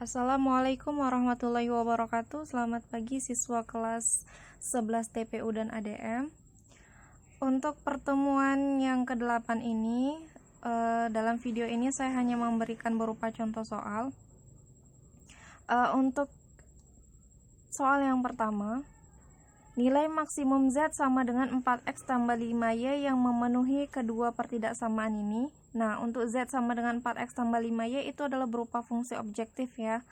Assalamualaikum warahmatullahi wabarakatuh. Selamat pagi siswa kelas 11 TPU dan ADM. Untuk pertemuan yang ke-8 ini, dalam video ini saya hanya memberikan berupa contoh soal. Untuk soal yang pertama, nilai maksimum Z sama dengan 4X tambah 5Y yang memenuhi kedua pertidaksamaan ini. Nah, untuk Z sama dengan 4X tambah 5Y itu adalah berupa fungsi objektif ya.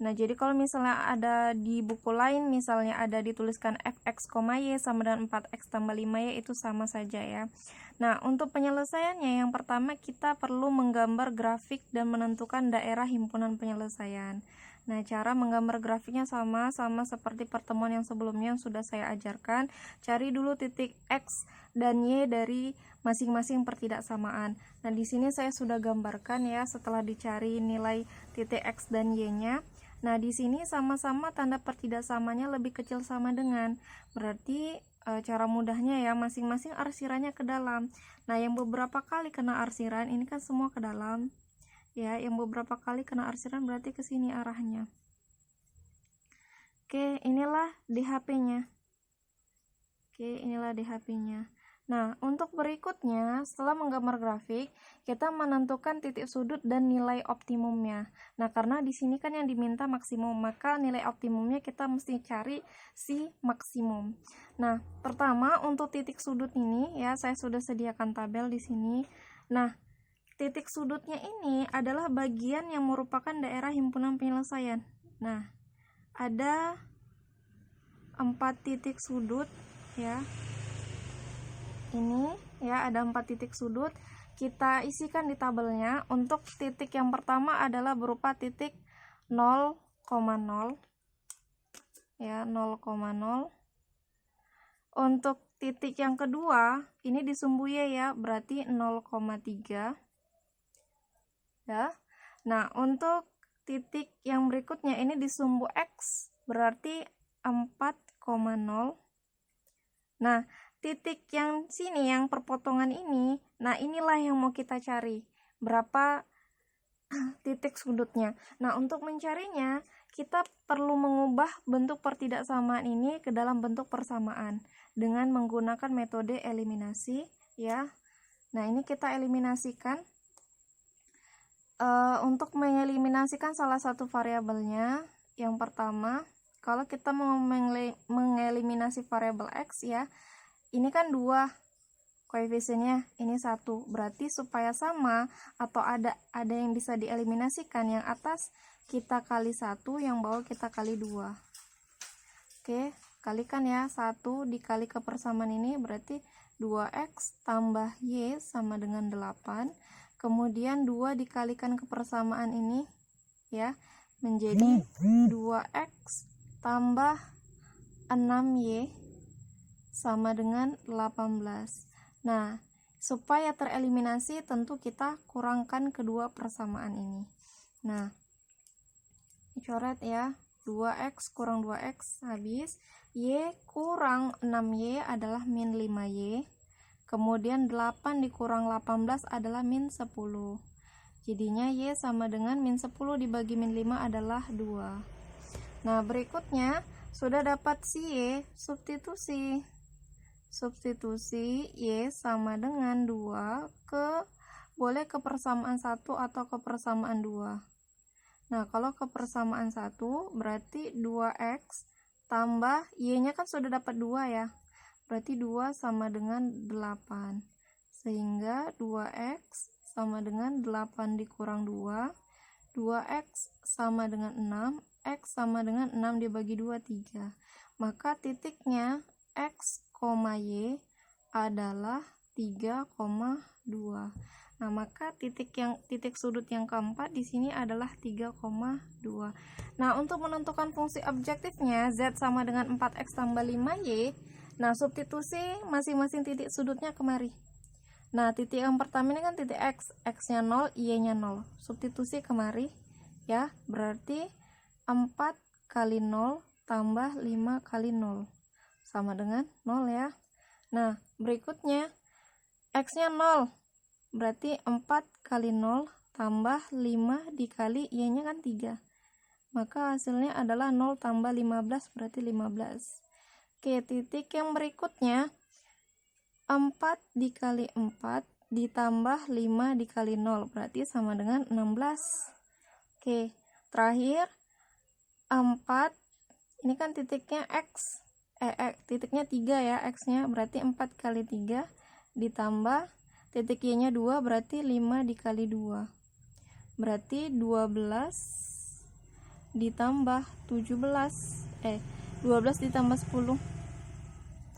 Nah, jadi kalau misalnya ada di buku lain, misalnya ada dituliskan fx, y sama dengan 4x tambah 5y, itu sama saja ya. Nah, untuk penyelesaiannya yang pertama kita perlu menggambar grafik dan menentukan daerah himpunan penyelesaian. Nah, cara menggambar grafiknya sama seperti pertemuan yang sebelumnya yang sudah saya ajarkan. Cari dulu titik X dan Y dari masing-masing pertidaksamaan. Nah, di sini saya sudah gambarkan ya setelah dicari nilai titik X dan Y-nya. Nah, di sini sama-sama tanda pertidaksamanya lebih kecil sama dengan. Berarti cara mudahnya ya, masing-masing arsirannya ke dalam. Nah, yang beberapa kali kena arsiran ini kan semua ke dalam. Ya, yang beberapa kali kena arsiran berarti ke sini arahnya. Oke, inilah DHP-nya. Oke, inilah DHP-nya. Nah, untuk berikutnya, setelah menggambar grafik, kita menentukan titik sudut dan nilai optimumnya. Nah, karena di sini kan yang diminta maksimum, maka nilai optimumnya kita mesti cari si maksimum. Nah, pertama untuk titik sudut ini ya, saya sudah sediakan tabel di sini. Nah, titik sudutnya ini adalah bagian yang merupakan daerah himpunan penyelesaian. Nah, ada 4 titik sudut ya. Ini ya, ada 4 titik sudut. Kita isikan di tabelnya. Untuk titik yang pertama adalah berupa titik 0,0 ya, 0,0. Untuk titik yang kedua ini disumbu Y ya, berarti 0,3 ya. Nah, untuk titik yang berikutnya ini disumbu X, berarti 4,0. Nah, titik yang sini yang perpotongan ini, nah inilah yang mau kita cari, berapa titik sudutnya. Nah, untuk mencarinya kita perlu mengubah bentuk pertidaksamaan ini ke dalam bentuk persamaan dengan menggunakan metode eliminasi ya. Nah, ini kita eliminasikan. Untuk mengeliminasikan salah satu variabelnya, yang pertama, kalau kita mau mengeliminasi variabel X ya, ini kan 2 koefisiennya, ini 1, berarti supaya sama atau ada yang bisa dieliminasikan, yang atas kita kali 1, yang bawah kita kali 2. Oke, kalikan ya, 1 dikali kepersamaan ini berarti 2x tambah y sama dengan 8. Kemudian 2 dikalikan kepersamaan ini ya, menjadi 2x tambah 6y sama dengan 18. Nah, supaya tereliminasi tentu kita kurangkan kedua persamaan ini. Nah, dicoret ya, 2x kurang 2x habis, y kurang 6y adalah min 5y. Kemudian 8 dikurang 18 adalah min 10. Jadinya y sama dengan min 10 dibagi min 5 adalah 2. Nah, berikutnya sudah dapat si y, substitusi y sama dengan 2 boleh ke persamaan 1 atau ke persamaan 2. Nah, kalau ke persamaan 1 berarti 2x tambah y-nya kan sudah dapat 2 ya. Berarti 2 sama dengan 8. Sehingga 2x sama dengan 8 dikurang 2. 2x sama dengan 6. X sama dengan 6 dibagi 2, 3. Maka titiknya X, Y adalah 3,2. Nah, maka titik sudut yang keempat di sini adalah 3,2. Nah, untuk menentukan fungsi objektifnya Z sama dengan 4x tambah 5y. Nah, substitusi masing-masing titik sudutnya kemari. Nah, titik yang pertama ini kan titik X, X-nya 0, Y-nya 0. Substitusi kemari ya, berarti 4 kali 0 tambah 5 kali 0 sama dengan 0 ya. Nah, berikutnya X-nya 0, berarti 4 kali 0 tambah 5 dikali Y-nya kan 3. maka hasilnya adalah 0 tambah 15 berarti 15. Oke, titik yang berikutnya 4 dikali 4 ditambah 5 dikali 0 berarti sama dengan 16. Oke, terakhir 4, ini kan titiknya X, titiknya 3 ya, X-nya berarti 4 kali 3 ditambah titik Y-nya 2 berarti 5 dikali 2 berarti 12 ditambah 17 12 ditambah 10.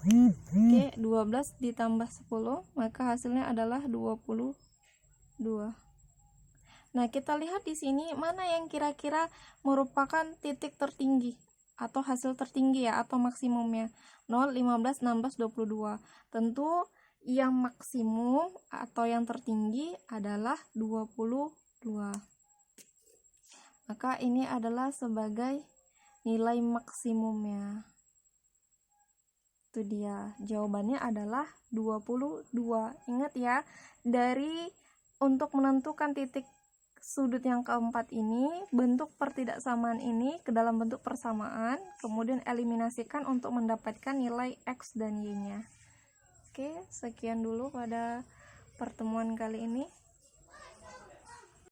Oke, 12 ditambah 10 maka hasilnya adalah 22. Nah, kita lihat di sini mana yang kira-kira merupakan titik tertinggi atau hasil tertinggi ya, atau maksimumnya. 0, 15, 16, 22. Tentu yang maksimum atau yang tertinggi adalah 22. Maka ini adalah sebagai nilai maksimumnya. Itu dia, jawabannya adalah 22. Ingat ya, untuk menentukan titik sudut yang keempat ini, bentuk pertidaksamaan ini ke dalam bentuk persamaan, kemudian eliminasikan untuk mendapatkan nilai X dan Y-nya. Oke, sekian dulu pada pertemuan kali ini.